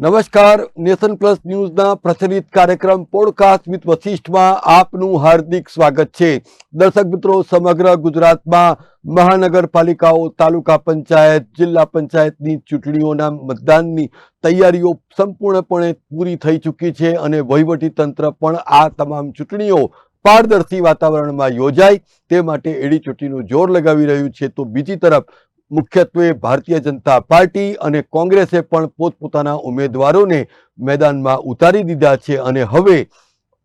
નમસ્કાર, nation plus ન્યૂઝના પ્રચલિત કાર્યક્રમ પોડકાસ્ટ વિથ વશિષ્ઠમાં આપનું હાર્દિક સ્વાગત છે। દર્શક મિત્રો, સમગ્ર ગુજરાતમાં મહાનગરપાલિકાઓ, તાલુકા પંચાયત, જિલ્લા પંચાયતની ચૂંટણીઓના મતદાનની તૈયારીઓ સંપૂર્ણપણે પૂરી થઈ ચૂકી છે અને વહીવટી તંત્ર પણ આ તમામ ચૂંટણીઓ પારદર્શી વાતાવરણમાં યોજાય તે માટે એડી ચોટીનું જોર લગાવી રહ્યું છે। તો બીજી તરફ મુખ્યત્વે ભારતીય જનતા પાર્ટી અને કોંગ્રેસે પણ પોતપોતાના ઉમેદવારોને મેદાનમાં ઉતારી દીધા છે અને હવે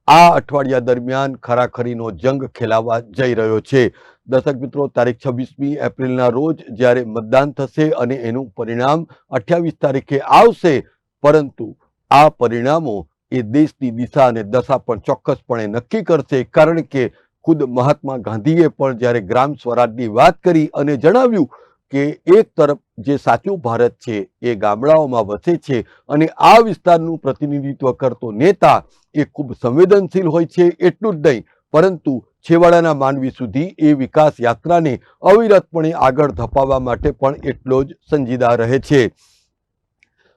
આ અઠવાડિયા દરમિયાન ખરાખરીનો જંગ ખેલાવા જઈ રહ્યો છે। દર્શક મિત્રો, તારીખ 26મી એપ્રિલના રોજ જ્યારે મતદાન થશે અને એનું પરિણામ 28 તારીખે આવશે, પરંતુ આ પરિણામો એ દેશની દિશા અને દશા પણ ચોક્કસપણે નક્કી કરશે। કારણ કે ખુદ મહાત્મા ગાંધીએ પણ જ્યારે ગ્રામ સ્વરાજની વાત કરી અને જણાવ્યું કે એક તરફ જે સાચું ભારત છે એ ગામડાઓમાં વસે છે અને આ વિસ્તારનું પ્રતિનિધિત્વ કરતો નેતા એ ખૂબ સંવેદનશીલ હોય છે। એટલું જ નહીં, પરંતુ છેવાડાના માનવી સુધી એ વિકાસ યાત્રાને અવિરતપણે આગળ ધપાવવા માટે પણ એટલો જ સંજીદા રહે છે।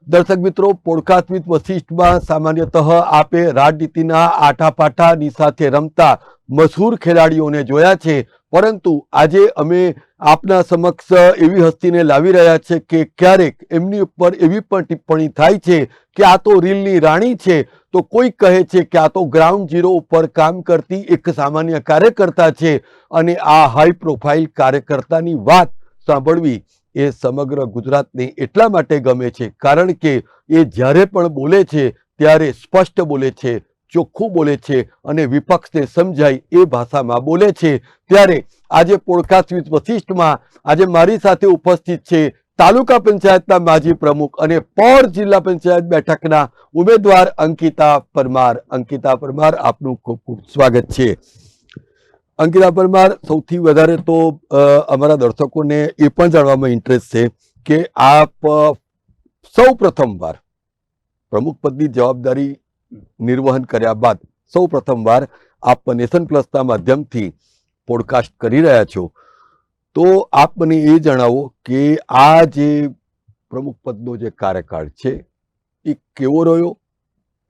દર્શક મિત્રો, પોડકાસ્ટ વિથ વશિષ્ઠમાં સામાન્યતઃ આપે રાજનીતિના આટાપાટાની સાથે રમતા મશહૂર ખેલાડીઓને જોયા છે, પરંતુ આજે અમે આપના સમક્ષ એવી હસ્તીને લાવી રહ્યા છે કે ક્યારેક એમની ઉપર એવી પણ ટિપ્પણી થાય છે કે આ તો રીલની રાણી છે, તો કોઈ કહે છે કે આ તો ગ્રાઉન્ડ ઝીરો ઉપર કામ કરતી એક સામાન્ય કાર્યકર્તા છે અને આ હાઈ પ્રોફાઇલ કાર્યકર્તાની વાત સાંભળવી એ સમગ્ર ગુજરાતને એટલા માટે ગમે છે કારણ કે એ જ્યારે પણ બોલે છે ત્યારે સ્પષ્ટ બોલે છે, ચોખ્ખું બોલે છે અને વિપક્ષને સમજાય એ ભાષામાં બોલે છે। ત્યારે આજે પોડકાસ્ટ વિથ વશિષ્ઠમાં આજે મારી સાથે ઉપસ્થિત છે તાલુકા પંચાયતના માજી પ્રમુખ અને પોર જિલ્લા પંચાયત બેઠકના ઉમેદવાર અંકિતા પરમાર। અંકિતા પરમાર, આપનું ખૂબ ખૂબ સ્વાગત છે। અંકિતા પરમાર, સૌથી વધારે તો અમારા દર્શકોને એ પણ જાણવામાં ઇન્ટરેસ્ટ છે કે આપ સૌ પ્રથમવાર પ્રમુખ પદની જવાબદારી નિર્વહન કર્યા બાદ સૌ પ્રથમવાર આપ નેશન પ્લસના માધ્યમથી પોડકાસ્ટ કરી રહ્યા છો, તો આપ મને એ જણાવો કે આ જે પ્રમુખ પદનો જે કાર્યકાળ છે એ કેવો રહ્યો,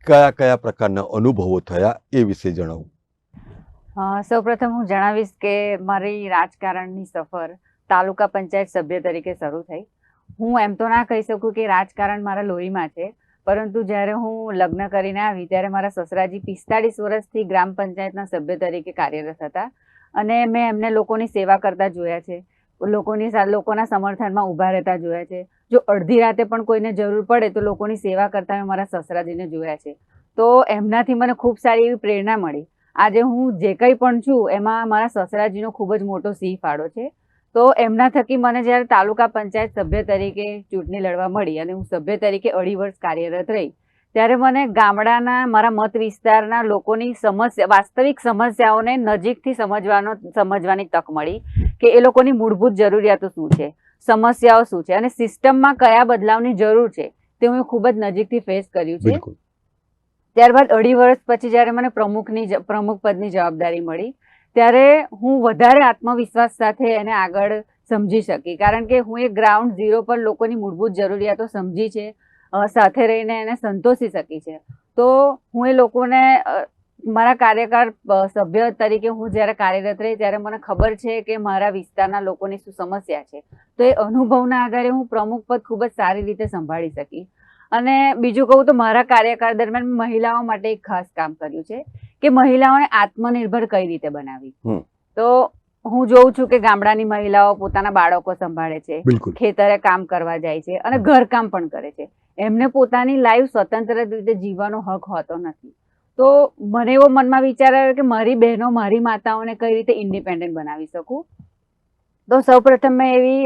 કયા કયા પ્રકારના અનુભવો થયા એ વિશે જણાવો। સૌપ્રથમ હું જણાવીશ કે મારી રાજકારણની સફર તાલુકા પંચાયત સભ્ય તરીકે શરૂ થઈ। હું એમ તો ના કહી શકું કે રાજકારણ મારા લોહીમાં છે, પરંતુ જ્યારે હું લગ્ન કરીને આવી ત્યારે મારા સસરાજી 45 વર્ષથી ગ્રામ પંચાયતના સભ્ય તરીકે કાર્યરત હતા અને મેં એમને લોકોની સેવા કરતા જોયા છે, લોકોના સમર્થનમાં ઊભા રહેતા જોયા છે। જો અડધી રાતે પણ કોઈને જરૂર પડે તો લોકોની સેવા કરતા મેં મારા સસરાજીને જોયા છે, તો એમનાથી મને ખૂબ સારી એવી પ્રેરણા મળી। આજે હું જે કંઈ પણ છું એમાં મારા સસરાજીનો ખૂબ જ મોટો સિંહ ફાળો છે। તો એમના થકી મને જ્યારે તાલુકા પંચાયત સભ્ય તરીકે ચૂંટણી લડવા મળી અને હું સભ્ય તરીકે 2.5 વર્ષ કાર્યરત રહી, ત્યારે મને ગામડાના મારા મત વિસ્તારના લોકોની વાસ્તવિક સમસ્યાઓને નજીકથી સમજવાની તક મળી કે એ લોકોની મૂળભૂત જરૂરિયાતો શું છે, સમસ્યાઓ શું છે અને સિસ્ટમમાં કયા બદલાવની જરૂર છે તે હું ખૂબ જ નજીકથી ફેસ કર્યું છે। ત્યારબાદ 2.5 વર્ષ પછી જ્યારે મને પ્રમુખ પદની જવાબદારી મળી ત્યારે હું વધારે આત્મવિશ્વાસ સાથે એને આગળ સમજી શકી, કારણ કે હું એ ગ્રાઉન્ડ ઝીરો પર લોકોની મૂળભૂત જરૂરિયાતો સમજી છે, સાથે રહીને એને સંતોષી શકી છે। તો હું એ લોકોને મારા કાર્યકાળ સભ્ય તરીકે હું જ્યારે કાર્યરત રહી ત્યારે મને ખબર છે કે મારા વિસ્તારના લોકોની શું સમસ્યા છે, તો એ અનુભવના આધારે હું પ્રમુખ પદ ખૂબ જ સારી રીતે સંભાળી શકી। અને બીજું કહું તો મારા કાર્યકાળ દરમિયાન મહિલાઓ માટે એક ખાસ કામ કર્યું છે કે મહિલાઓને આત્મનિર્ભર કઈ રીતે બનાવી। તો હું જોઉં છું કે ગામડાની મહિલાઓ પોતાના બાળકો સંભાળે છે, ખેતરે કામ કરવા જાય છે અને ઘરકામ પણ કરે છે, એમને પોતાની લાઈફ સ્વતંત્ર રીતે જીવવાનો હક હોતો નથી। તો મને એવો મનમાં વિચાર આવ્યો કે મારી બહેનો, મારી માતાઓને કઈ રીતે ઇન્ડિપેન્ડન્ટ બનાવી શકું। તો સૌપ્રથમ મેં એવી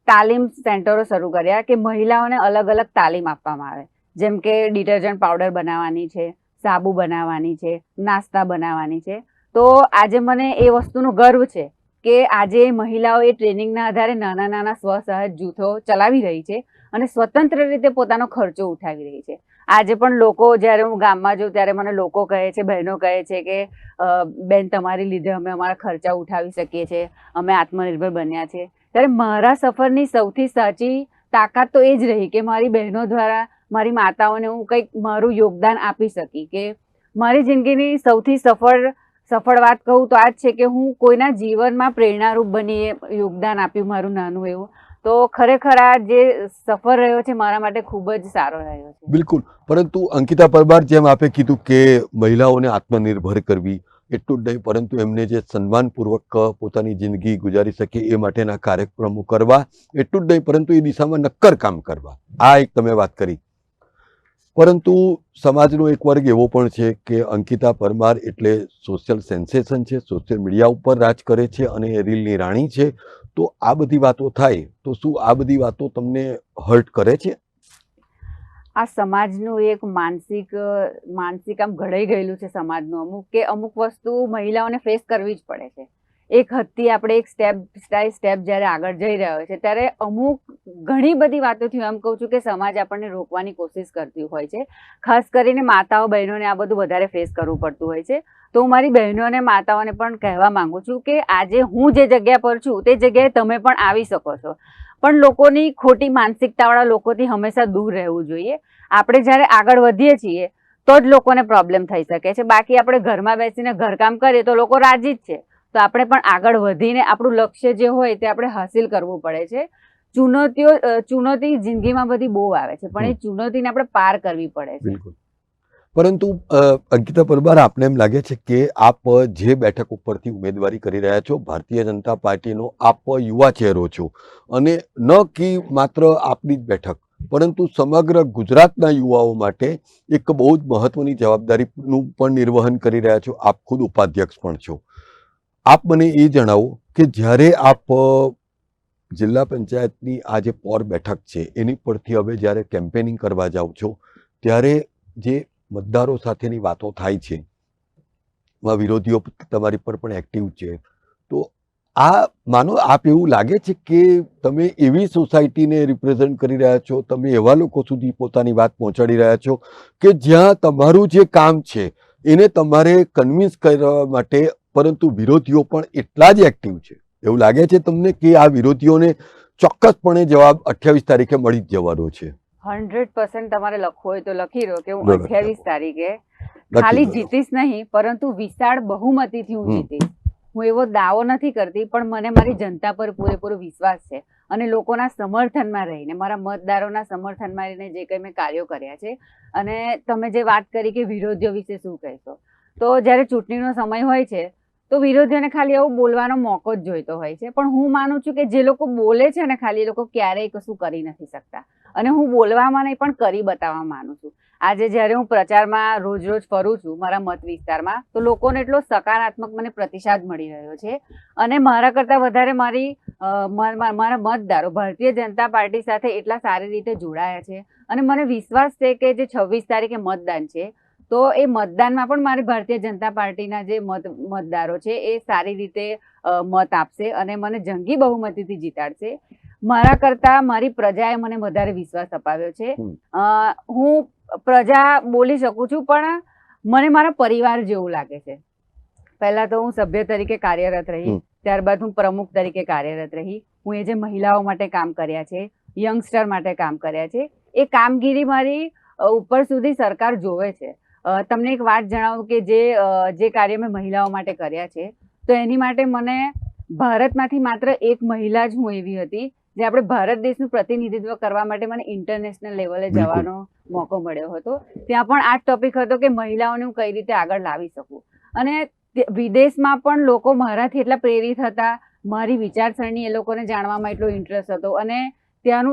તાલીમ સેન્ટરો શરૂ કર્યા કે મહિલાઓને અલગ અલગ તાલીમ આપવામાં આવે, જેમ કે ડિટર્જન્ટ પાવડર બનાવવાની છે, સાબુ બનાવવાની છે, નાસ્તા બનાવવાની છે। તો આજે મને એ વસ્તુનો ગર્વ છે કે આજે મહિલાઓ એ ટ્રેનિંગના આધારે નાના નાના સ્વસહાયક જૂથો ચલાવી રહી છે અને સ્વતંત્ર રીતે પોતાનો ખર્ચો ઉઠાવી રહી છે। આજે પણ લોકો, જ્યારે હું ગામમાં જાઉં ત્યારે મને લોકો કહે છે, બહેનો કહે છે કે બેન, તમારી લીધે અમે અમારા ખર્ચા ઉઠાવી શકીએ છીએ, અમે આત્મનિર્ભર બન્યા છે। ત્યારે મારા સફરની સૌથી સાચી તાકાત તો એ જ રહી કે મારી બહેનો દ્વારા મારી માતાઓને હું કંઈક મારું યોગદાન આપી શકી. કે મારી જિંદગીની સૌથી સફળ વાત કહું તો આ જ છે કે હું કોઈના જીવનમાં પ્રેરણારૂપ બની યોગદાન આપ્યું મારું નાનું એવું. તો ખરેખર આ જે સફર રહ્યો છે મારા માટે ખૂબ જ સારો રહ્યો છે. બિલકુલ. પરંતુ અંકિતા પરમાર, જેમ આપે કીધું કે મહિલાઓને આત્મનિર્ભર કરવી એટલું જ નહીં, પરંતુ એમને જે સન્માનપૂર્વક પોતાની જિંદગી ગુજારી શકે એ માટેના કાર્યક્રમો કરવા એટલું જ નહીં, પરંતુ એ દિશામાં નક્કર કામ કરવા, આ એક તમે વાત કરી. પરંતુ સમાજનો એક વર્ગ એવો પણ છે કે અંકિતા પરમાર એટલે સોશિયલ સેન્સેશન છે, સોશિયલ મીડિયા ઉપર રાજ કરે છે અને એ રીલની રાણી છે. તો આ બધી વાતો થાય તો શું આ બધી વાતો તમને હર્ટ કરે છે? આ સમાજનું એક માનસિક આમ ઘડાઈ ગયેલું છે સમાજનું અમુક વસ્તુ મહિલાઓને ફેસ કરવી જ પડે છે. એક હદથી આપણે એક સ્ટેપ જ્યારે આગળ જઈ રહ્યા હોય છે ત્યારે ઘણી બધી વાતોથી હું એમ કહું છું કે સમાજ આપણને રોકવાની કોશિશ કરતી હોય છે. ખાસ કરીને માતાઓ બહેનોને આ બધું વધારે ફેસ કરવું પડતું હોય છે. તો હું મારી બહેનો અને માતાઓને પણ કહેવા માંગુ છું કે આજે હું જે જગ્યા પર છું તે જગ્યાએ તમે પણ આવી શકો છો. પણ લોકોની ખોટી માનસિકતાવાળા લોકોથી હંમેશા દૂર રહેવું જોઈએ. આપણે જ્યારે આગળ વધીએ છીએ તો જ લોકોને પ્રોબ્લેમ થઈ શકે છે. બાકી આપણે ઘરમાં બેસીને ઘરકામ કરીએ તો લોકો રાજી જ છે. તો આપણે પણ આગળ વધીને આપણું લક્ષ્ય જે હોય તે આપણે હાસિલ કરવું પડે છે. ચુનૌતી જિંદગીમાં બધી બહુ આવે છે, પણ એ ચુનૌતીને આપણે પાર કરવી પડે છે. બિલકુલ. પરંતુ અંકિતા પરમાર, આપને એમ લાગે છે કે આપ જે બેઠક ઉપરથી ઉમેદવારી કરી રહ્યા છો, ભારતીય જનતા પાર્ટીનો આપ યુવા ચહેરો છો અને ન કે માત્ર આપની જ બેઠક, પરંતુ સમગ્ર ગુજરાતના યુવાઓ માટે એક બહુ જ મહત્વની જવાબદારીનું પણ નિર્વહન કરી રહ્યા છો. આપ ખુદ ઉપાધ્યક્ષ પણ છો. આપ મને એ જણાવો કે જ્યારે આપ જિલ્લા પંચાયતની આ જે પોર બેઠક છે એની પરથી હવે જ્યારે કેમ્પેનિંગ કરવા જાઓ છો ત્યારે જે મતદારો સાથેની વાતો થાય છે, વિરોધીઓ તમારી પર પણ એક્ટિવ છે, તો આ માનો આપ એવું લાગે છે કે તમે એવી સોસાયટીને રિપ્રેઝેન્ટ કરી રહ્યા છો, તમે એવા લોકો સુધી પોતાની વાત પહોંચાડી રહ્યા છો કે જ્યાં તમારું જે કામ છે એને તમારે કન્વિન્સ કરવા માટે, પરંતુ વિરોધીઓ પણ એટલા જ એક્ટિવ છે. એવું લાગે છે તમને કે આ વિરોધીઓને ચોક્કસપણે જવાબ 28 તારીખે મળી જ જવાનો છે? 100% તમારે લખવું હોય તો લખી રહ્યો કે હું બરાબર. 28 તારીખે ખાલી જીતીશ નહીં, પરંતુ વિશાળ બહુમતીથી હું જીતીશ. હું એવો દાવો નથી કરતી, પણ મને મારી જનતા પર પૂરેપૂરો વિશ્વાસ છે અને લોકોના સમર્થનમાં રહીને, મારા મતદારોના સમર્થનમાં રહીને જે કંઈ મેં કાર્યો કર્યા છે. અને તમે જે વાત કરી કે વિરોધીઓ વિશે શું કહેશો, તો જ્યારે ચૂંટણીનો સમય હોય છે તો વિરોધીઓને ખાલી એવું બોલવાનો મોકો જ જોઈતો હોય છે. પણ હું માનું છું કે જે લોકો બોલે છે ને ખાલી, એ લોકો ક્યારેય કશું કરી નથી શકતા. અને હું બોલવામાં નહીં પણ કરી બતાવવા માનું છું. આજે જ્યારે હું પ્રચારમાં રોજ ફરું છું મારા મત વિસ્તારમાં, તો લોકોને એટલો સકારાત્મક મને પ્રતિસાદ મળી રહ્યો છે. અને મારા કરતાં વધારે મારા મતદારો ભારતીય જનતા પાર્ટી સાથે એટલા સારી રીતે જોડાયા છે. અને મને વિશ્વાસ છે કે જે 26 તારીખે મતદાન છે, તો એ મતદાનમાં પણ મારી ભારતીય જનતા પાર્ટીના જે મતદારો છે એ સારી રીતે મત આપશે અને મને જંગી બહુમતીથી જીતાડશે. મારા કરતાં મારી પ્રજાએ મને વધારે વિશ્વાસ અપાવ્યો છે. હું પ્રજા બોલી શકું છું, પણ મને મારા પરિવાર જેવું લાગે છે. પહેલા તો હું સભ્ય તરીકે કાર્યરત રહી, ત્યારબાદ હું પ્રમુખ તરીકે કાર્યરત રહી. હું એ જે મહિલાઓ માટે કામ કર્યા છે, યંગસ્ટર માટે કામ કર્યા છે, એ કામગીરી મારી ઉપર સુધી સરકાર જોવે છે. તમને એક વાત જણાવું કે જે કાર્ય મેં મહિલાઓ માટે કર્યા છે, તો એની માટે મને ભારતમાંથી માત્ર એક મહિલા જ હું એવી હતી જે આપણે ભારત દેશનું પ્રતિનિધિત્વ કરવા માટે મને ઇન્ટરનેશનલ લેવલે જવાનો મોકો મળ્યો હતો. ત્યાં પણ આ જ ટોપિક હતો કે મહિલાઓને હું કઈ રીતે આગળ લાવી શકું. અને વિદેશમાં પણ લોકો મારાથી એટલા પ્રેરિત હતા, મારી વિચારસરણી એ લોકોને જાણવામાં એટલો ઇન્ટરેસ્ટ હતો. અને ત્યાંનો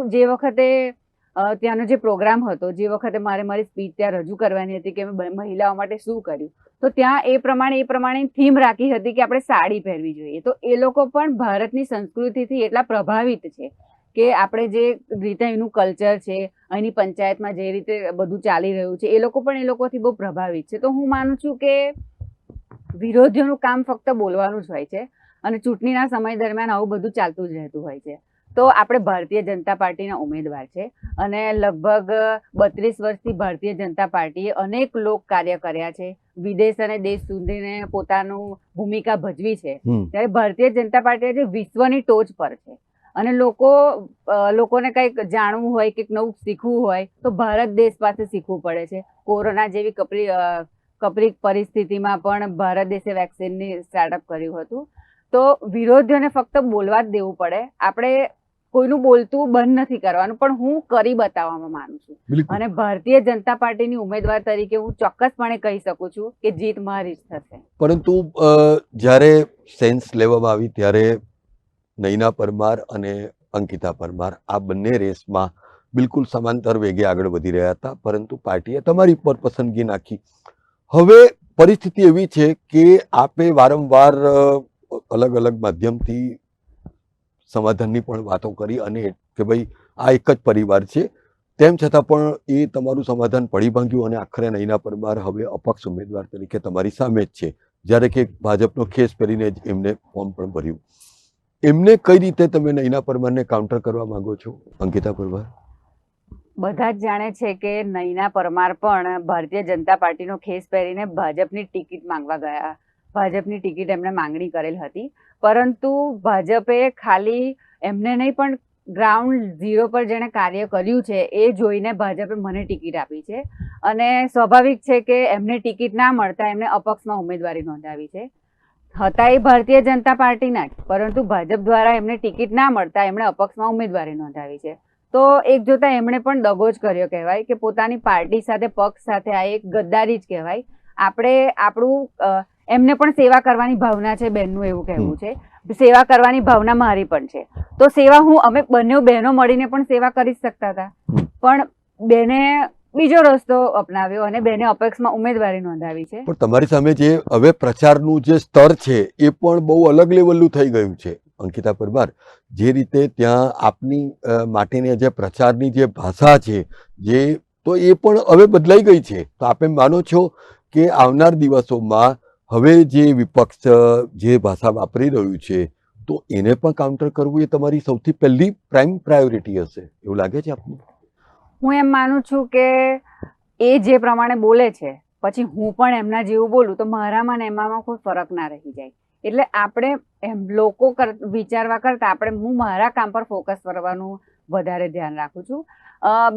જે પ્રોગ્રામ હતો, જે વખતે મારી સ્પીચ ત્યાં રજૂ કરવાની હતી કે મેં મહિલાઓ માટે શું કર્યું, તો ત્યાં એ પ્રમાણે થીમ રાખી હતી કે આપણે સાડી પહેરવી જોઈએ. તો એ લોકો પણ ભારતની સંસ્કૃતિથી એટલા પ્રભાવિત છે કે આપણે જે રીતે એનું કલ્ચર છે, અહીંની પંચાયતમાં જે રીતે બધું ચાલી રહ્યું છે, એ લોકો પણ એ લોકોથી બહુ પ્રભાવિત છે. તો હું માનું છું કે વિરોધીઓનું કામ ફક્ત બોલવાનું જ હોય છે અને ચૂંટણીના સમય દરમિયાન આવું બધું ચાલતું જ રહેતું હોય છે. તો આપણે ભારતીય જનતા પાર્ટીના ઉમેદવાર છે અને લગભગ 32 વર્ષથી ભારતીય જનતા પાર્ટીએ અનેક લોક કાર્ય કર્યા છે, વિદેશ અને દેશ સુધીને પોતાનું ભૂમિકા ભજવી છે. ત્યારે ભારતીય જનતા પાર્ટી આજે વિશ્વની ટોચ પર છે અને લોકોને કંઈક જાણવું હોય કંઈક નવું શીખવું હોય તો ભારત દેશ પાસે શીખવું પડે છે. કોરોના જેવી કપરી પરિસ્થિતિમાં પણ ભારત દેશે વેક્સિનની સ્ટાર્ટઅપ કર્યું હતું. તો વિરોધીઓને ફક્ત બોલવા જ દેવું પડે. આપણે કોઈનું બોલતું બંધ નથી કરવાનું, પણ હું કરી બતાવવામાં માનું છું. બિલકુલ. અને ભારતીય જનતા પાર્ટીની ઉમેદવાર તરીકે હું ચોક્કસપણે કહી શકું છું કે જીત મારી જ થશે. પરંતુ જ્યારે સેન્સ લેવામાં આવી ત્યારે નયના પરમાર અને અંકિતા પરમાર આ બંને રેસમાં બિલકુલ સમાંતર વેગે આગળ વધી રહ્યા હતા, પરંતુ પાર્ટીએ તમારી પર પસંદગી નાખી. હવે પરિસ્થિતિ એવી છે કે આપે વારંવાર અલગ અલગ માધ્યમથી સમાધાનની પણ વાતો કરી અને કે ભાઈ આ એક જ પરિવાર છે, તેમ છતાં પણ એ તમારું સમાધાન પડી ભાંગ્યું અને આખરે નયના પરમાર હવે અપક્ષ ઉમેદવાર તરીકે તમારી સામે જ છે, જ્યારે કે ભાજપનો ખેસ પહેરીને જ એમને ફોર્મ પણ ભર્યું. એમને કઈ રીતે તમે નયના પરમારને કાઉન્ટર કરવા માંગો છો, અંકિતા પરમાર? બધા જ જાણે છે કે નયના પરમાર પણ ભારતીય જનતા પાર્ટીનો ખેસ પહેરીને ભાજપની ટિકિટ માંગવા ગયા. ભાજપની ટિકિટ એમને માંગણી કરેલ હતી, પરંતુ ભાજપે ખાલી એમને નહીં પણ ગ્રાઉન્ડ ઝીરો પર જેણે કાર્ય કર્યું છે એ જોઈને ભાજપે મને ટિકિટ આપી છે. અને સ્વાભાવિક છે કે એમને ટિકિટ ના મળતા એમને અપક્ષમાં ઉમેદવારી નોંધાવી છે. હતા એ ભારતીય જનતા પાર્ટીના જ, પરંતુ ભાજપ દ્વારા એમને ટિકિટ ના મળતા એમણે અપક્ષમાં ઉમેદવારી નોંધાવી છે. તો એક જોતા એમણે પણ દગો જ કર્યો કહેવાય કે પોતાની પાર્ટી સાથે પક્ષ સાથે આ એક ગદ્દારી જ કહેવાય. આપણું એમને પણ સેવા કરવાની ભાવના છે, બેનનું એવું કહેવું છે. સેવા કરવાની ભાવના મારી પણ છે, તો સેવા અમે બંને બહેનો મળીને પણ સેવા કરી શકતા હતા, પણ બેને બીજો રસ્તો અપનાવ્યો અને બેને અપક્ષમાં ઉમેદવારી નોંધાવી છે. પણ તમારી સામે જે હવે પ્રચારનું જે સ્તર છે એ પણ બહુ અલગ લેવલનું થઈ ગયું છે, અંકિતા પરમાર. જે રીતે ત્યાં આપની માટેની જે પ્રચારની જે ભાષા છે તો એ પણ હવે બદલાઈ ગઈ છે. તો આપે માનો છો કે આવનાર દિવસોમાં હવે જે વિપક્ષ જે ભાષા વાપરી રહ્યું છે તો એને પણ કાઉન્ટર કરવું એ તમારી સૌથી પહેલી પ્રાઇમ પ્રાયોરિટી હશે, એવું લાગે છે આપને? હું એમ માનું છું કે એ જે પ્રમાણે બોલે છે પછી હું પણ એમના જેવું બોલું તો મારામાં ને એમાં કોઈ ફરક ના રહી જાય. એટલે આપણે લોકો વિચારવા કરતા હું મારા કામ પર ફોકસ કરવાનું વધારે ધ્યાન રાખું છું.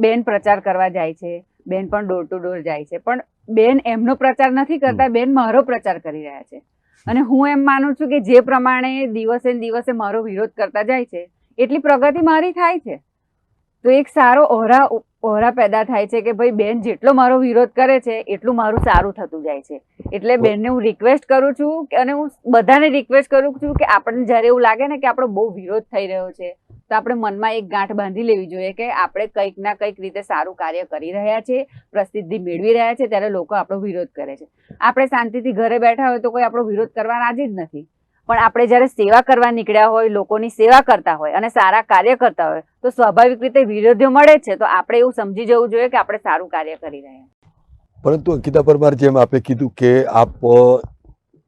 બેન પ્રચાર કરવા જાય છે, બેન પણ ડોર ટુ ડોર જાય છે, પણ બેન એમનો પ્રચાર નથી કરતા, બેન મારો પ્રચાર કરી રહ્યા છે. અને હું એમ માનું છું કે જે પ્રમાણે દિવસે ને દિવસે મારો વિરોધ કરતા જાય છે એટલી પ્રગતિ મારી થાય છે. તો એક સારો ઓહરા પેદા થાય છે કે ભાઈ બેન જેટલો મારો વિરોધ કરે છે એટલું મારું સારું થતું જાય છે. એટલે બેનને હું રિક્વેસ્ટ કરું છું અને હું બધાને રિક્વેસ્ટ કરું છું કે આપણને જ્યારે એવું લાગે ને કે આપણો બહુ વિરોધ થઈ રહ્યો છે તો આપણે મનમાં એક ગાંઠ બાંધી લેવી જોઈએ કે આપણે કંઈક ના કંઈક રીતે સારું કાર્ય કરી રહ્યા છે, પ્રસિદ્ધિ મેળવી રહ્યા છે, ત્યારે લોકો આપણો વિરોધ કરે છે. આપણે શાંતિથી ઘરે બેઠા હોય તો કોઈ આપણો વિરોધ કરવા રાજી જ નથી, પણ આપણે જ્યારે સેવા કરવા નીકળ્યા હોય, લોકોની સેવા કરતા હોય અને સારા કાર્ય કરતા હોય તો સ્વાભાવિક રીતે વિરોધીઓ મળે છે. તો આપણે એવું સમજી જવું જોઈએ કે આપણે સારું કાર્ય કરી રહ્યા છીએ. પરંતુ અંકિતા પરમાર, જેમ આપે કીધું કે આપ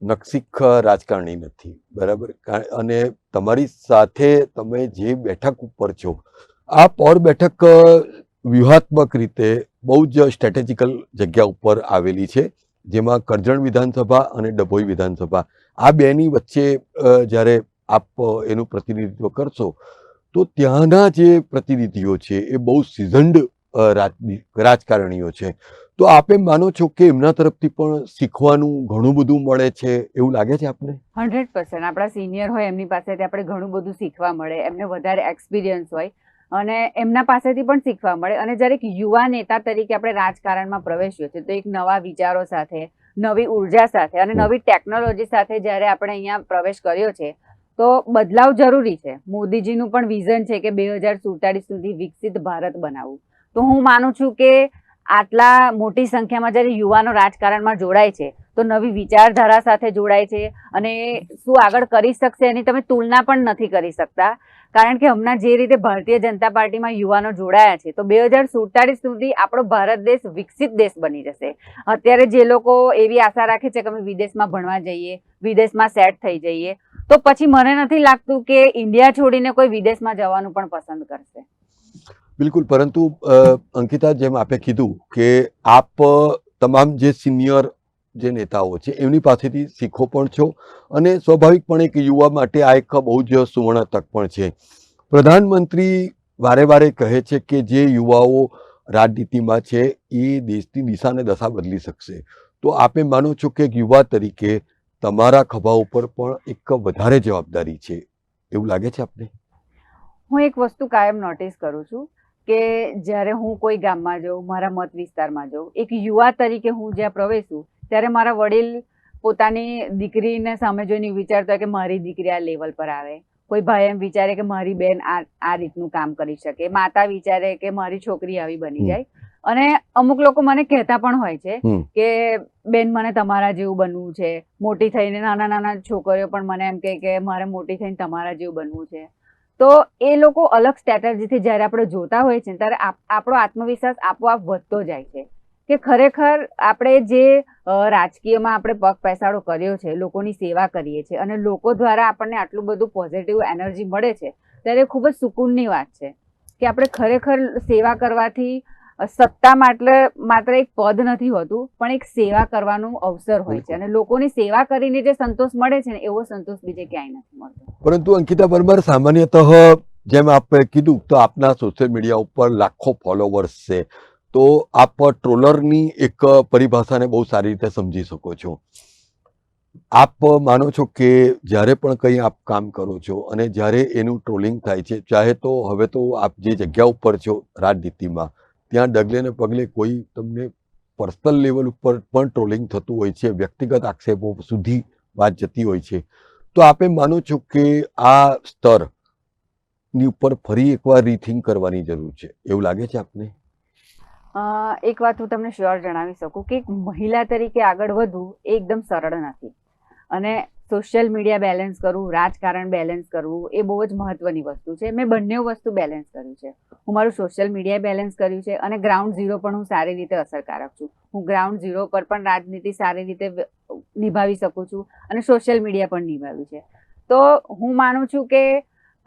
નકશીખ રાજકારણી નથી, બરાબર, અને તમારી સાથે તમે જે બેઠક ઉપર છો આ પોર બેઠક વ્યૂહાત્મક રીતે બહુ જ સ્ટ્રેટેજિકલ જગ્યા ઉપર આવેલી છે, જેમાં કરજણ વિધાનસભા અને ડભોઈ વિધાનસભા આ બેની વચ્ચે જ્યારે આપ એનું પ્રતિનિધિત્વ કરશો તો ત્યાંના જે પ્રતિનિધિઓ છે એ બહુ સિઝન્ડ રાજકારણીઓ છે. તો આપે માનો છો કે એમના તરફથી પણ શીખવાનું ઘણું બધું મળે છે, એવું લાગે છે આપને? 100% આપણા સિનિયર હોય એમની પાસેથી આપણે ઘણું બધું શીખવા મળે, એમને વધારે એક્સપિરિયન્સ હોય અને એમના પાસેથી પણ શીખવા મળે. અને જ્યારે યુવા નેતા તરીકે આપણે રાજકારણમાં પ્રવેશ્યો છે તો એક નવા વિચારો સાથે, નવી ઉર્જા સાથે અને નવી ટેકનોલોજી સાથે જ્યારે આપણે અહીંયા પ્રવેશ કર્યો છે તો બદલાવ જરૂરી છે. મોદીજીનું પણ વિઝન છે કે 2047 સુધી વિકસિત ભારત બનાવવું. તો હું માનું છું કે આટલા મોટી સંખ્યામાં જ્યારે યુવાનો રાજકારણમાં જોડાય છે તો નવી વિચારધારા સાથે જોડાય છે અને શું આગળ કરી શકશે એની તમે તુલના પણ નથી કરી શકતા. કારણ કે હમણાં જે રીતે ભારતીય જનતા પાર્ટીમાં યુવાનો જોડાયા છે તો 2047 સુધી આપણો ભારત દેશ વિકસિત દેશ બની જશે. અત્યારે જે લોકો એવી આશા રાખે છે કે અમે વિદેશમાં ભણવા જઈએ, વિદેશમાં સેટ થઈ જઈએ, તો પછી મને નથી લાગતું કે ઇન્ડિયા છોડીને કોઈ વિદેશમાં જવાનું પણ પસંદ કરશે. બિલકુલ. પરંતુ અંકિતા, જેમ આપે કીધું કે આપ તમામ જે સિનિયર જે નેતાઓ છે એમની પાસેથી શીખો પણ છો અને સ્વાભાવિકપણે એક યુવા માટે આ એક બહુ જ સુવર્ણ તક પણ છે. પ્રધાનમંત્રી વારે વારે કહે છે કે જે યુવાઓ રાજનીતિમાં છે એ દેશની દિશા અને દશા બદલી શકશે. તો આપે માનો છો કે એક યુવા તરીકે તમારા ખભા ઉપર પણ એક વધારે જવાબદારી છે, એવું લાગે છે આપને? હું એક વસ્તુ કાયમ નોટિસ કરું છું કે જ્યારે હું કોઈ ગામમાં જાઉં, મારા મત વિસ્તારમાં જાઉં, એક યુવા તરીકે હું જ્યાં પ્રવેશું ત્યારે મારા વડીલ પોતાની દીકરીને સામે જોઈને વિચારતા હોય કે મારી દીકરી આ લેવલ પર આવે, કોઈ ભાઈ એમ વિચારે કે મારી બેન આ રીતનું કામ કરી શકે, માતા વિચારે કે મારી છોકરી આવી બની જાય. અને અમુક લોકો મને કહેતા પણ હોય છે કે બેન મને તમારા જેવું બનવું છે. મોટી થઈને નાના નાના છોકરીઓ પણ મને એમ કહે કે મારે મોટી થઈને તમારા જેવું બનવું છે. તો એ લોકો અલગ સ્ટ્રેટેજીથી જ્યારે આપણે જોતા હોય છે ત્યારે આપણો આત્મવિશ્વાસ આપોઆપ વધતો જાય છે કે ખરેખર આપણે જે રાજકીયમાં આપણે પગ પેસાડો કર્યો છે, લોકોની સેવા કરીએ છીએ અને લોકો દ્વારા આપણને આટલું બધું પોઝિટિવ એનર્જી મળે છે ત્યારે ખૂબ જ સુકૂનની વાત છે કે આપણે ખરેખર સેવા કરવાથી સત્તા માત્ર એક પદ નથી હોતું, પણ એક સેવા કરવાનો અવસર હોય છે અને લોકોની સેવા કરીને જે સંતોષ મળે છે ને એવો સંતોષ બીજે ક્યાંય નથી મળતો. પરંતુ અંકિતા પરમાર, સામાન્યતઃ જેમ આપે કીધું તો આપના સોશિયલ મીડિયા ઉપર લાખો ફોલોવર્સ છે, તો આપ ટ્રોલરની એક પરિભાષાને બહુ સારી રીતે સમજી શકો છો. આપ માનો છો કે જ્યારે પણ કંઈ આપ કામ કરો છો અને જ્યારે એનું ટ્રોલિંગ થાય છે, ચાહે તો હવે તો આપ જે જગ્યા ઉપર છો રાજનીતિમાં, ત્યાં ડગલે ને પગલે કોઈ તમને પર્સનલ લેવલ ઉપર પણ ટ્રોલિંગ થતું હોય છે, વ્યક્તિગત આક્ષેપો સુધી વાત જતી હોય છે, તો આપે માનો છો કે આ સ્તરની ઉપર ફરી એકવાર રીથિંક કરવાની જરૂર છે, એવું લાગે છે આપને? એક વાત હું તમને શ્યોર જણાવી શકું કે એક મહિલા તરીકે આગળ વધવું એ એકદમ સરળ નથી અને સોશિયલ મીડિયા બેલેન્સ કરવું, રાજકારણ બેલેન્સ કરવું એ બહુ જ મહત્વની વસ્તુ છે. મેં બંને વસ્તુ બેલેન્સ કર્યું છે. હું મારું સોશિયલ મીડિયા બેલેન્સ કર્યું છે અને ગ્રાઉન્ડ ઝીરો પણ હું સારી રીતે અસરકારક છું. હું ગ્રાઉન્ડ ઝીરો પર પણ રાજનીતિ સારી રીતે નિભાવી શકું છું અને સોશિયલ મીડિયા પણ નિભાવ્યું છે. તો હું માનું છું કે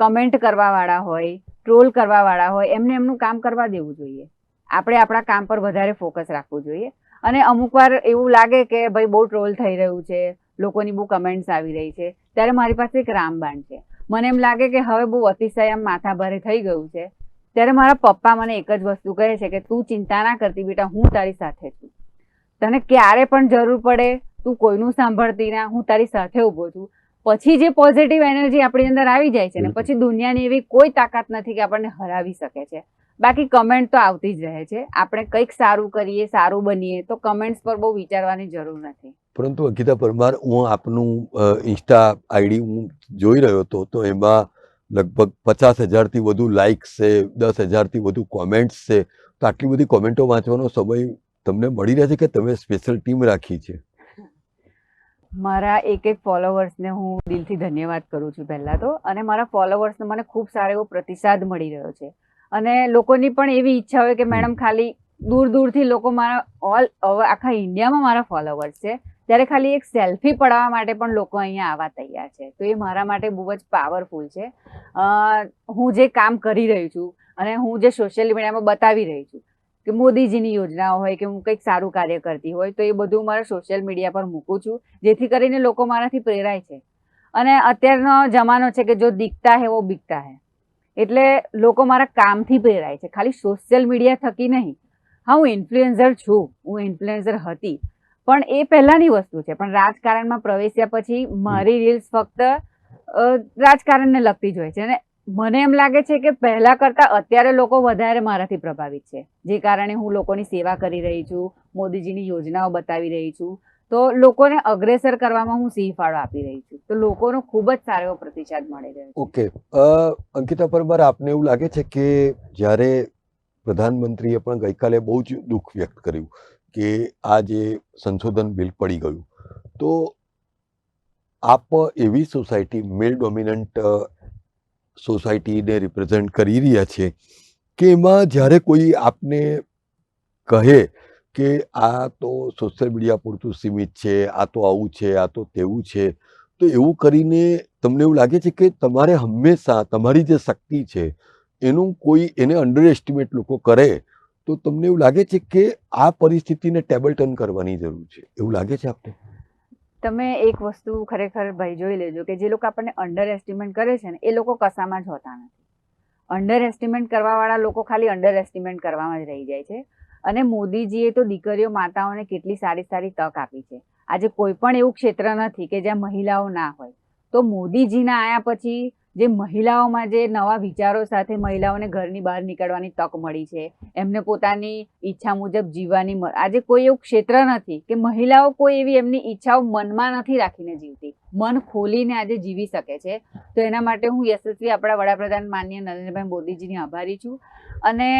કમેન્ટ કરવાવાળા હોય, ટ્રોલ કરવાવાળા હોય, એમને એમનું કામ કરવા દેવું જોઈએ. આપણે આપણા કામ પર વધારે ફોકસ રાખવું જોઈએ. અને અમુક વાર એવું લાગે કે ભાઈ બહુ ટ્રોલ થઈ રહ્યું છે, લોકોની બહુ કમેન્ટ્સ આવી રહી છે, ત્યારે મારી પાસે એક રામબાણ છે. મને એમ લાગે કે હવે બહુ અતિશય આમ માથાભારે થઈ ગયું છે, ત્યારે મારા પપ્પા મને એક જ વસ્તુ કહે છે કે તું ચિંતા ના કરતી બેટા, હું તારી સાથે છું. તને ક્યારે પણ જરૂર પડે તું કોઈનું સાંભળતી ના, હું તારી સાથે ઊભો છું. પછી જે પોઝિટિવ એનર્જી આપણી અંદર આવી જાય છે ને, પછી દુનિયાની એવી કોઈ તાકાત નથી કે આપણને હરાવી શકે છે. બાકી કમેન્ટ તો આવતી જ રહે છે. આપણે કંઈક સારું કરીએ, સારું બનીએ તો કમેન્ટ્સ પર બહુ વિચારવાની જરૂર નથી. પરંતુ અંકિતા પરમાર, હું આપનું ઇન્સ્ટા આઈડી હું જોઈ રહ્યો હતો, તો એમાં લગભગ 50,000થી વધુ લાઇક્સ છે, 10,000થી વધુ કોમેન્ટ્સ છે. તો આટલી બધી કોમેન્ટો વાંચવાનો સમય તમને મળી રહે છે કે તમે સ્પેશિયલ ટીમ રાખી છે? મારા એક ફોલોવર્સને હું દિલથી ધન્યવાદ કરું છું પહેલાં તો. અને મારા ફોલોવર્સને મને ખૂબ સારો એવો પ્રતિસાદ મળી રહ્યો છે અને લોકોની પણ એવી ઈચ્છા હોય કે મેડમ ખાલી દૂર દૂરથી લોકો મારા આખા ઇન્ડિયામાં મારા ફોલોવર્સ છે, ત્યારે ખાલી એક સેલ્ફી પડાવવા માટે પણ લોકો અહીંયા આવવા તૈયાર છે. તો એ મારા માટે બહુ જ પાવરફુલ છે. હું જે કામ કરી રહી છું અને હું જે સોશિયલ મીડિયામાં બતાવી રહી છું કે મોદીજીની યોજનાઓ હોય કે હું કંઈક સારું કાર્ય કરતી હોય, તો એ બધું મારા સોશિયલ મીડિયા પર મૂકું છું, જેથી કરીને લોકો મારાથી પ્રેરાય છે. અને અત્યારનો જમાનો છે કે જો દિખતા હે વો બિકતા હે, એટલે લોકો મારા કામથી પ્રેરાય છે, ખાલી સોશિયલ મીડિયા થકી નહીં. હા, હું ઇન્ફ્લુએન્સર છું, હું ઇન્ફ્લુએન્સર હતી, પણ એ પહેલાની વસ્તુ છે. પણ રાજકારણમાં પ્રવેશ્યા પછી મારી રીલ્સ ફક્ત રાજકારણને લગતી જ હોય છે અને મને એમ લાગે છે કે પહેલા કરતા અત્યારે લોકો વધારે મારાથી પ્રભાવિત છે, જે કારણે હું લોકોની સેવા કરી રહી છું, મોદીજીની યોજનાઓ બતાવી રહી છું, તો લોકોને અગ્રેસર કરવામાં હું સિંહ ફાળો આપી રહી છું. તો લોકોનો ખૂબ જ સારો એવો પ્રતિસાદ મળી રહ્યો છે. ઓકે, અંકિતા પરમાર, આપને એવું લાગે છે કે જ્યારે પ્રધાનમંત્રીએ પણ ગઈકાલે બહુ જ દુઃખ વ્યક્ત કર્યું કે આ જે સંશોધન બિલ પડી ગયું, તો આપ એવી સોસાયટી, મેલ ડોમિનન્ટ સોસાયટીને રિપ્રેઝેન્ટ કરી રહ્યા છે કે એમાં જ્યારે કોઈ આપને કહે કે આ તો સોશિયલ મીડિયા પૂરતું સીમિત છે, આ તો આવું છે, આ તો તેવું છે, તો એવું કરીને તમને એવું લાગે છે કે તમારે હંમેશા તમારી જે શક્તિ છે એનું કોઈ એને અંડર એસ્ટિમેટ લોકો કરે, તો તમને એવું લાગે છે કે આ પરિસ્થિતિને ટેબલ ટર્ન કરવાની જરૂર છે, એવું લાગે છે આપને? તમે એક વસ્તુ ખરેખર ભાઈ જોઈ લેજો કે જે લોકો આપણને અંડર એસ્ટિમેટ કરે છે ને, એ લોકો કશામાં જ હોતા નથી. અંડર એસ્ટિમેટ કરવાવાળા લોકો ખાલી અંડર એસ્ટિમેટ કરવામાં જ રહી જાય છે. અને મોદીજીએ તો દીકરીઓ માતાઓને કેટલી સારી સારી તક આપી છે. આજે કોઈ પણ એવું ક્ષેત્ર નથી કે જ્યાં મહિલાઓ ના હોય. તો મોદીજીના આયા પછી જે મહિલાઓમાં જે નવા વિચારો સાથે મહિલાઓને ઘરની બહાર નીકળવાની તક મળી છે, એમને પોતાની ઈચ્છા મુજબ જીવવાની આજે કોઈ એવું ક્ષેત્ર નથી કે મહિલાઓ કોઈ એવી એમની ઈચ્છાઓ મનમાં નથી રાખીને જીવતી, મન ખોલીને આજે જીવી શકે છે. તો એના માટે હું યશસ્વી આપણા વડાપ્રધાન માનનીય નરેન્દ્રભાઈ મોદીજીની આભારી છું. અને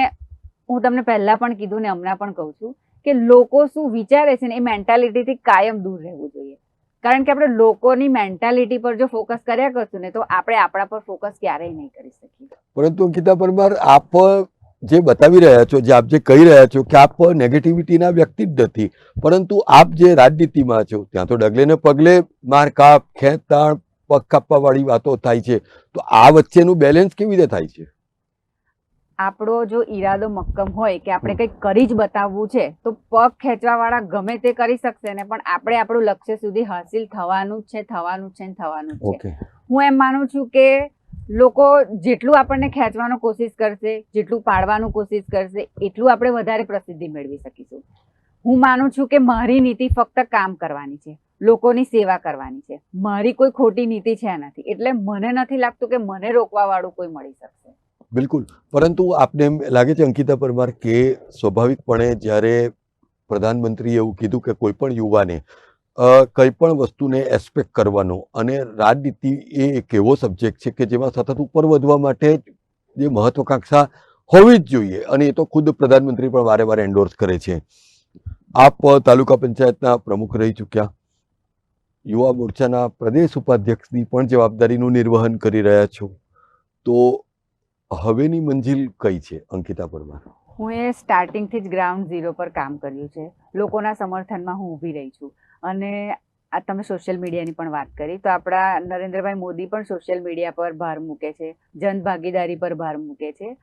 હું તમને પહેલા પણ કીધું ને હમણાં પણ કહું છું કે લોકો શું વિચારે છે ને એ મેન્ટાલિટીથી કાયમ દૂર રહેવું જોઈએ. કારણ કે આપણે લોકોની મેન્ટાલિટી પર જો ફોકસ કર્યા કરશું ને તો આપણે આપણા પર ફોકસ ક્યારેય નહીં કરી શકીએ. પરંતુ અંકિતા પરમાર, આપ જે બતાવી રહ્યા છો, જે આપ જે કહી રહ્યા છો કે આપ નેગેટિવિટીના વ્યક્તિ જ નથી, પરંતુ આપ જે રાજનીતિમાં છો ત્યાં તો ડગલે ને પગલે મારકાપ, ખેંચતાણ, પગ કાપવા વાળી વાતો થાય છે. તો આ વચ્ચેનું બેલેન્સ કેવી રીતે થાય છે? આપણો જો ઈરાદો મક્કમ હોય કે આપણે કંઈક કરી જ બતાવવું છે તો પગ ખેંચવા વાળા ગમે તે કરી શકશે ને, પણ આપણે આપણું લક્ષ્ય સુધી હાસિલ થવાનું જ છે, થવાનું જ છે, થવાનું જ છે. હું એમ માનું છું કે લોકો જેટલું આપણને ખેંચવાનો કોશિશ કરશે, જેટલું પાડવાનું કોશિશ કરશે, એટલું આપણે વધારે પ્રસિદ્ધિ મેળવી શકીશું. હું માનું છું કે મારી નીતિ ફક્ત કામ કરવાની છે, લોકોની સેવા કરવાની છે. મારી કોઈ ખોટી નીતિ છે નથી. એટલે મને નથી લાગતું કે મને રોકવા વાળું કોઈ મળી શકશે. બિલકુલ. પરંતુ આપને એમ લાગે છે અંકિતા પરમાર કે સ્વાભાવિકપણે જ્યારે પ્રધાનમંત્રીએ એવું કીધું કે કોઈ પણ યુવાને કંઈ પણ વસ્તુને એસ્પેક્ટ કરવાનો, અને રાજનીતિ એ એક એવો સબ્જેક્ટ છે કે જેમાં સતત ઉપર વધવા માટે જે મહત્વાકાંક્ષા હોવી જ જોઈએ, અને એ તો ખુદ પ્રધાનમંત્રી પણ વારે વારે એન્ડોર્સ કરે છે. આપ તાલુકા પંચાયતના પ્રમુખ રહી ચૂક્યા, યુવા મોરચાના પ્રદેશ ઉપાધ્યક્ષની પણ જવાબદારીનું નિર્વહન કરી રહ્યા છો, તો હવેની મંજિલ કઈ છે અંકિતા પરમાર? હું એ સ્ટાર્ટિંગથી જ ગ્રાઉન્ડ ઝીરો પર કામ કર્યું છે. લોકોના સમર્થનમાં હું ઊભી રહી છું. અને આ તમે સોશિયલ મીડિયાની પણ વાત કરી તો આપણા નરેન્દ્રભાઈ મોદી પણ સોશિયલ મીડિયા પર ભાર મૂકે છે, જન ભાગીદારી પર ભાર મૂકે છે.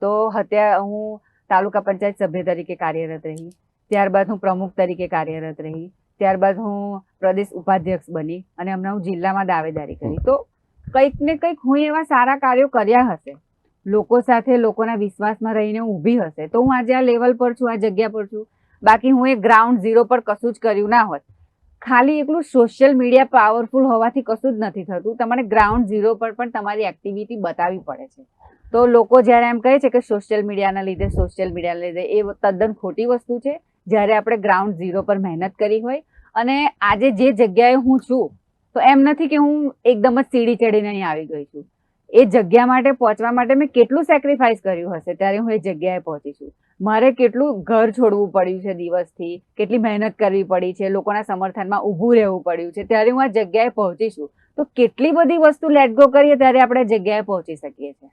તો અત્યારે હું તાલુકા પંચાયત સભ્ય તરીકે કાર્યરત રહી, ત્યારબાદ હું પ્રમુખ તરીકે કાર્યરત રહી, ત્યારબાદ હું પ્રદેશ ઉપાધ્યક્ષ બની અને હમણાં હું જિલ્લામાં દાવેદારી કરી. તો કંઈક ને કંઈક હું એવા સારા કાર્યો કર્યા હશે, લોકો સાથે લોકોના વિશ્વાસમાં રહીને હું ઊભી હશે, તો હું આજે આ લેવલ પર છું, આ જગ્યા પર છું. બાકી હું એ ગ્રાઉન્ડ ઝીરો પર કશું જ કર્યું ના હોત. ખાલી એકલું સોશિયલ મીડિયા પાવરફુલ હોવાથી કશું જ નથી થતું. તમારે ગ્રાઉન્ડ ઝીરો પર પણ તમારી એક્ટિવિટી બતાવવી પડે છે. તો લોકો જ્યારે એમ કહે છે કે સોશિયલ મીડિયાના લીધે એ તદ્દન ખોટી વસ્તુ છે. જ્યારે આપણે ગ્રાઉન્ડ ઝીરો પર મહેનત કરી હોય, અને આજે જે જગ્યાએ હું છું તો એમ નથી કે હું એકદમ જ સીડી ચડીને અહીં આવી ગઈ છું. એ જગ્યા માટે પહોંચવા માટે મેં કેટલું સેક્રિફાઈસ કર્યું હશે ત્યારે હું એ જગ્યાએ પહોંચી છું. મારે કેટલું ઘર છોડવું પડ્યું છે દિવસથી, કેટલી મહેનત કરવી પડી છે, લોકોના સમર્થનમાં ઊભું રહેવું પડ્યું છે, ત્યારે હું આ જગ્યાએ પહોંચી છું. તો કેટલી બધી વસ્તુ લેટ ગો કરીએ ત્યારે આપણે જગ્યાએ પહોંચી શકીએ છીએ.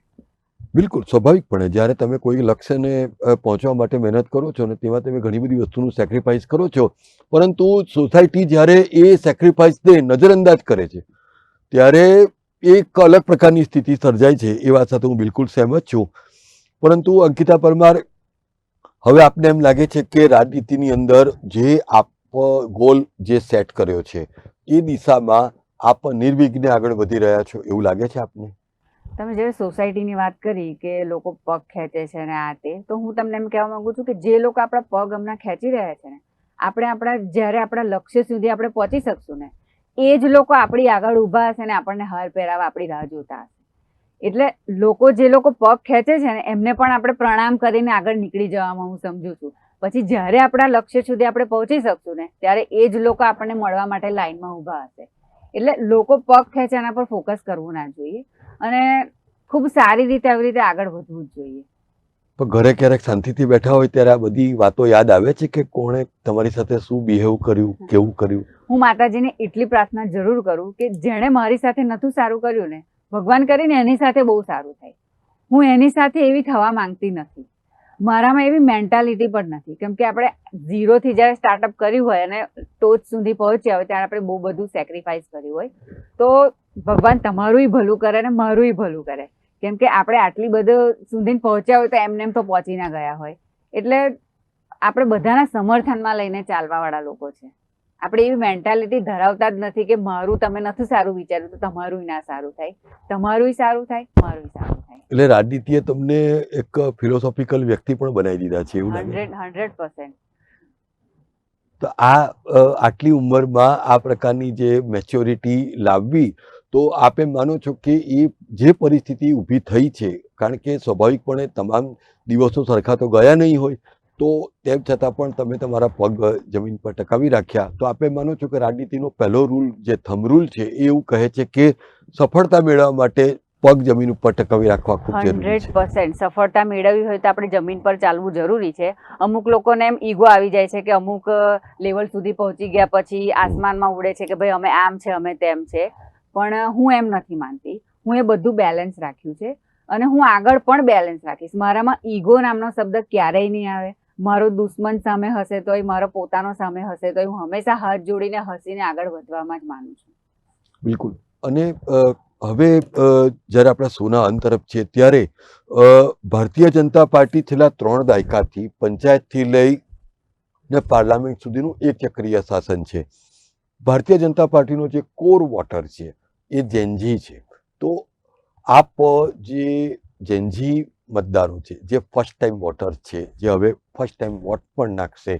બિલકુલ સ્વાભાવિકપણે જ્યારે તમે કોઈ લક્ષ્યને પહોંચવા માટે મહેનત કરો છો ને તેમાં તમે ઘણી બધી વસ્તુનું સેક્રિફાઈસ કરો છો, પરંતુ સોસાયટી જ્યારે એ સેક્રિફાઈસને નજરઅંદાજ કરે છે ત્યારે એક અલગ પ્રકારની સ્થિતિ સર્જાય છે. એ વાત સાથે હું બિલકુલ સહેમત છું. પરંતુ અંકિતા પરમાર, હવે આપને એમ લાગે છે કે રાજનીતિની અંદર જે આપ ગોલ જે સેટ કર્યો છે એ દિશામાં આપ નિર્વિઘ્ને આગળ વધી રહ્યા છો એવું લાગે છે આપને? તમે જ્યારે સોસાયટીની વાત કરી કે લોકો પગ ખેંચે છે ને આ તે, તો હું તમને એમ કહેવા માંગુ છું કે જે લોકો આપણા પગ હમણાં ખેંચી રહ્યા છે ને, આપણે જ્યારે આપણા લક્ષ્ય સુધી આપણે પહોંચી શકશું ને, એ જ લોકો આપણી આગળ ઊભા હશે ને આપણને હાર પહેરાવા આપણી રાહ જોતા હશે. એટલે જે લોકો પગ ખેંચે છે ને એમને પણ આપણે પ્રણામ કરીને આગળ નીકળી જવામાં હું સમજુ છું. પછી જ્યારે આપણા લક્ષ્ય સુધી આપણે પહોંચી શકશું ને ત્યારે એ જ લોકો આપણને મળવા માટે લાઈનમાં ઊભા હશે. એટલે લોકો પગ ખેંચે એના પર ફોકસ કરવું ના જોઈએ, અને ખૂબ સારી રીતે આવી રીતે આગળ વધવું જ જોઈએ. પણ ઘરે ક્યારેક શાંતિથી બેઠા હોય ત્યારે આ બધી વાતો યાદ આવે છે કે કોણે તમારી સાથે શું બિહેવ કર્યું, કેવું કર્યું? હું માતાજીને એટલી પ્રાર્થના જરૂર કરું કે જેણે મારી સાથે નતું સારું કર્યું ને, ભગવાન કરીને એની સાથે બહુ સારું થાય. હું એની સાથે એવી થવા માંગતી નથી. મારામાં એવી મેન્ટાલિટી પણ નથી, કેમ કે આપણે ઝીરોથી જ્યારે સ્ટાર્ટઅપ કર્યું હોય અને ટોચ સુધી પહોંચ્યા હોય ત્યારે આપણે બહુ બધું સેક્રિફાઈસ કર્યું હોય. તો ભગવાન તમારુંય ભલું કરે ને મારુંય ભલું કરે, કેમ કે આપણે આટલી બધું સુધી પહોંચ્યા હોય તો એમને એમ તો પહોંચી ના ગયા હોય. એટલે આપણે બધાના સમર્થનમાં લઈને ચાલવા વાળા લોકો છે. આપણે એવી મેન્ટાલિટી ધરાવતા જ નથી કે મારું તમે નથી સારું વિચાર્યું તો તમારું ના સારું થાય, તમારું સારું થાય, મારું સારું થાય. એટલે રાજનીતિએ તમને એક ફિલોસોફિકલ વ્યક્તિ પણ બનાવી દીધા છે એવું લાગે? 100%. તો આટલી ઉંમરમાં આ પ્રકારની જે મેચ્યોરિટી લાવવી, તો આપે માનો છો કે એ જે પરિસ્થિતિ ઊભી થઈ છે, કારણ કે સ્વાભાવિકપણે તમામ દિવસો સરખા તો ગયા નહીં હોય, તો તેમ છતાં પણ તમે તમારા પગ જમીન પર ટકાવી રાખ્યા, તો આપે માનો છો કે રાજનીતિનો પહેલો રૂલ જે થંબ રૂલ છે એ એવું કહે છે કે સફળતા મેળવવા માટે પગ જમીન ઉપર ટકાવી રાખવા ખૂબ જરૂરી છે. 100% સફળતા મેળવવી હોય તો આપણે જમીન પર ચાલવું જરૂરી છે. અમુક લોકોને એમ ઈગો આવી જાય છે કે અમુક લેવલ સુધી પહોંચી ગયા પછી આસમાનમાં ઉડે છે કે ભાઈ અમે આમ છે, અમે તેમ છે. પણ હું એમ નથી માનતી. હું એ બધું બેલેન્સ રાખ્યું છે અને હું આગળ પણ બેલેન્સ રાખીશ. મારામાં ઈગો નામનો શબ્દ ક્યારેય નહીં આવે. મારો દુશ્મન સામે હશે તોય, મારો પોતાનો સામે હશે તોય હું હંમેશા હાથ જોડીને હસીને આગળ વધવામાં જ માનું છું. બિલકુલ. અને હવે જ્યારે આપણે સોના અંત તરફ છીએ ત્યારે ભારતીય જનતા પાર્ટી છેલ્લા 3 દાયકાથી પંચાયતથી લઈ ને પાર્લામેન્ટ સુધીનું એક ચક્રીય શાસન છે. ભારતીય જનતા પાર્ટીનો જે કોર વોટર છે એ જેનજી છે. તો આપ જે જેનજી મતદારો છે, જે ફર્સ્ટ ટાઈમ વોટર છે, જે હવે ફર્સ્ટ ટાઈમ વોટ પણ નાખશે,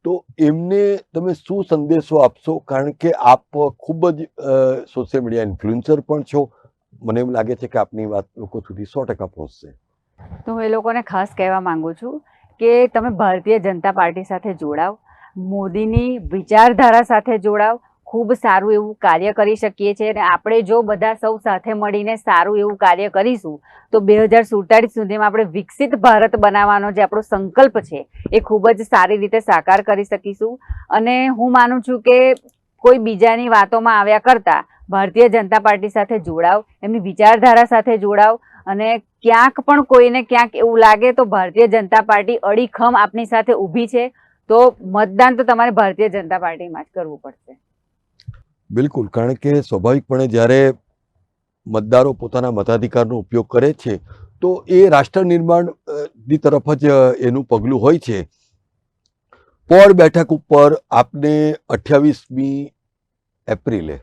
તો એમને તમે શું સંદેશો આપશો? કારણ કે આપ ખૂબ જ સોશિયલ મીડિયા ઇન્ફ્લુએન્સર પણ છો. મને એમ લાગે છે કે આપની વાત લોકો સુધી 100% પહોંચશે. તો હું એ લોકોને ખાસ કહેવા માંગુ છું કે તમે ભારતીય જનતા પાર્ટી સાથે જોડાવ, મોદીની વિચારધારા સાથે જોડાવ. ખૂબ સારું એવું કાર્ય કરી શકીએ છીએ અને આપણે જો બધા સૌ સાથે મળીને સારું એવું કાર્ય કરીશું તો 2047 સુધીમાં આપણે વિકસિત ભારત બનાવવાનો જે આપણો સંકલ્પ છે એ ખૂબ જ સારી રીતે સાકાર કરી શકીશું. અને હું માનું છું કે કોઈ બીજાની વાતોમાં આવ્યા કરતાં ભારતીય જનતા પાર્ટી સાથે જોડાવ, એમની વિચારધારા સાથે જોડાવ. અને ક્યાંક પણ કોઈને ક્યાંક એવું લાગે તો ભારતીય જનતા પાર્ટી અડીખમ આપની સાથે ઊભી છે, તો મતદાન તો તમારે ભારતીય જનતા પાર્ટીમાં જ કરવું પડશે. બિલકુલ. કારણ કે સ્વાભાવિકપણે જ્યારે મતદારો પોતાના મતાધિકારનો ઉપયોગ કરે છે તો એ રાષ્ટ્ર નિર્માણની તરફ જ એનું પગલું હોય છે. પોળ બેઠક ઉપર આપને 28મી એપ્રિલે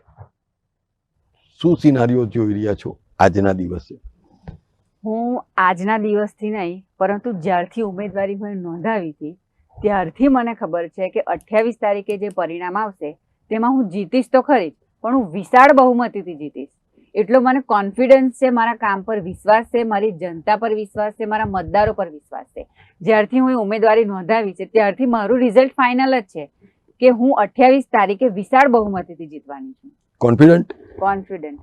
શું સિનારીઓ જોઈ રહ્યા છો આજના દિવસે? હું આજના દિવસથી નહીં, પરંતુ જ્યારથી ઉમેદવારી મેં નોંધાવી હતી ત્યારથી મને ખબર છે કે 28 તારીખે જે પરિણામ આવશે તેમાં હું જીતીશ તો ખરી જ, પણ હું વિશાળ બહુમતીથી જીતીશ. એટલો મને કોન્ફિડન્સ છે, મારા કામ પર વિશ્વાસ છે, મારી જનતા પર વિશ્વાસ છે, મારા મતદારો પર વિશ્વાસ છે. જ્યારથી હું ઉમેદવારી નોંધાવી છે ત્યારથી મારું રિઝલ્ટ ફાઇનલ જ છે કે હું 28 તારીખે વિશાળ બહુમતીથી જીતવાની છું. કોન્ફિડન્ટ? કોન્ફિડન્ટ.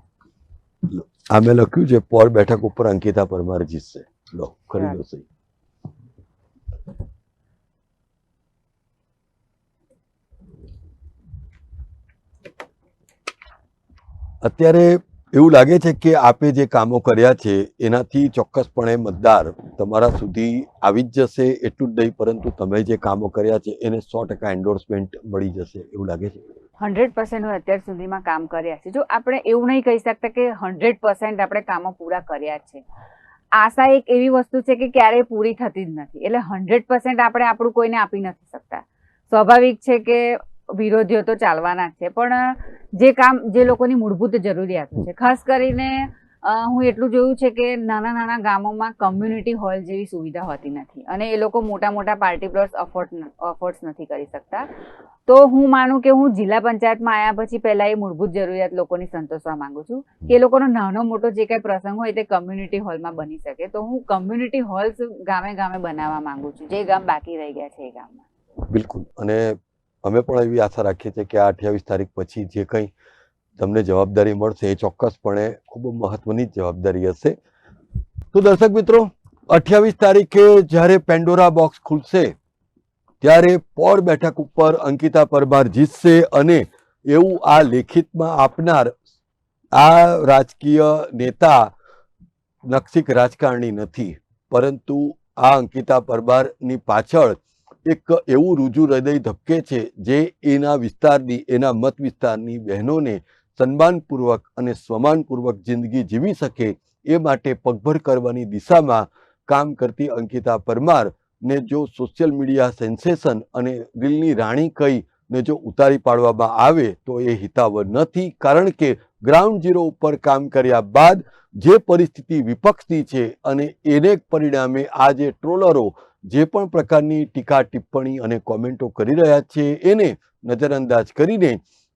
આ મેં લખ્યું છે પોળ બેઠક ઉપર અંકિતા પરમાર જીતશે. લો, કરી લો સહી. અત્યારે એવું લાગે છે કે આપે જે કામો કર્યા છે એનાથી ચોક્કસપણે મતદાર તમારા સુધી આવી જ જશે. એટલું જ નહીં, પરંતુ તમે જે કામો કર્યા છે એને 100% એન્ડોર્સમેન્ટ મળી જશે એવું લાગે છે? 100% હું અત્યાર સુધીમાં કામ કર્યા છે. જો આપણે એવું નહીં કહી શકતા કે 100% આપણે કામો પૂરા કર્યા છે. આશા એક એવી વસ્તુ છે કે ક્યારેય પૂરી થતી જ નથી. એટલે 100% આપણે આપણું કોઈને આપી નથી શકતા. સ્વાભાવિક છે કે વિરોધીઓ તો ચાલવાના જ છે, પણ જે કામ, જે લોકોની મૂળભૂત જરૂરિયાતો છે, ખાસ કરીને હું એટલું જોયું છે કે નાના નાના ગામોમાં કમ્યુનિટી હોલ જેવી સુવિધા હોતી નથી અને એ લોકો મોટા મોટા પાર્ટી પ્લોટ્સ અફોર્ડ નથી કરી શકતા. તો હું માનું કે હું જિલ્લા પંચાયતમાં આવ્યા પછી પહેલા એ મૂળભૂત જરૂરિયાત લોકોની સંતોષવા માંગુ છું કે એ લોકોનો નાનો મોટો જે કંઈ પ્રસંગ હોય તે કમ્યુનિટી હોલમાં બની શકે. તો હું કમ્યુનિટી હોલ્સ ગામે ગામે બનાવવા માંગુ છું, જે ગામ બાકી રહી ગયા છે એ ગામમાં. બિલકુલ. અને અમે પણ એવી આશા રાખીએ છીએ કે આ 28 તારીખ પછી જે કંઈ તમને જવાબદારી મળશે એ ચોક્કસપણે ખૂબ મહત્વની જવાબદારી હશે. તો દર્શક મિત્રો, 28 તારીખે જ્યારે પેન્ડોરા બોક્સ ખુલશે ત્યારે પોળ બેઠક ઉપર અંકિતા પરમાર જીતશે અને એવું આ લેખિતમાં આપનાર આ રાજકીય નેતા નક્ષિક રાજકારણી નથી, પરંતુ આ અંકિતા પરમારની પાછળ એક એવું રૂજુ હૃદય ધબકે છે જે એના વિસ્તારની, એના મત વિસ્તારની બહેનોને સન્માનપૂર્વક અને સ્વમાનપૂર્વક જિંદગી જીવી શકે એ માટે પગભર કરવાની દિશામાં કામ કરતી અંકિતા પરમારને જો સોશિયલ મીડિયા સેન્સેશન અને દિલની રાણી કહી ને જો ઉતારી પાડવામાં આવે તો એ હિતાવહ નથી, કારણ કે ગ્રાઉન્ડ ઝીરો ઉપર કામ કર્યા બાદ જે પરિસ્થિતિ વિપક્ષની છે અને એને પરિણામે આ જે ટ્રોલરો જે પણ પ્રકારની ટીકા ટિપ્પણી અને કોમેન્ટો કરી રહ્યા છે એને નજરઅંદાજ કરીને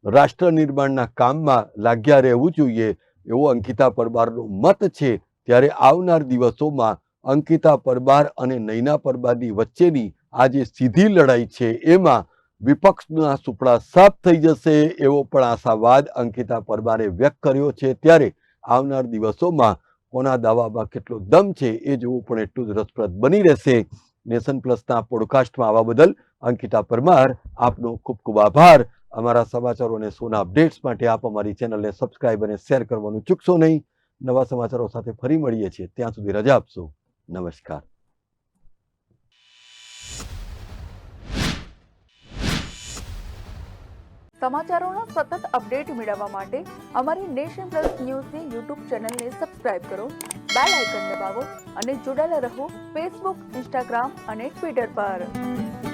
રાષ્ટ્ર નિર્માણના કામમાં લાગ્યા રહેવું જોઈએ એવો અંકિતા પરમારનો મત છે. ત્યારે આવનાર દિવસોમાં અંકિતા પરમાર અને નયના પરમારની વચ્ચેની આ જે સીધી લડાઈ છે એમાં વિપક્ષના સુપડા સાફ થઈ જશે એવો પણ આશાવાદ અંકિતા પરમારે વ્યક્ત કર્યો છે. ત્યારે આવનાર દિવસોમાં કોના દાવામાં કેટલો દમ છે એ જોવું પણ એટલું જ રસપ્રદ બની રહેશે. નેશન પ્લસના પોડકાસ્ટમાં આવવા બદલ અંકિતા પરમાર આપનો ખૂબ ખૂબ આભાર. અમારા સમાચારો અને શોના અપડેટ્સ માટે આપ અમારી ચેનલને સબસ્ક્રાઇબ અને શેર કરવાનું ચૂકશો નહીં. નવા સમાચારો સાથે ફરી મળીએ છીએ, ત્યાં સુધી રજા આપશો. નમસ્કાર. સમાચારોનો સતત અપડેટ મેળવવા માટે અમારી નેશન પ્લસ ન્યૂઝની યુટ્યુબ ચેનલને સબસ્ક્રાઇબ કરો, બેલ આઇકન દબાવો અને જોડાયેલા રહો ફેસબુક, ઇન્સ્ટાગ્રામ અને ટ્વિટર પર.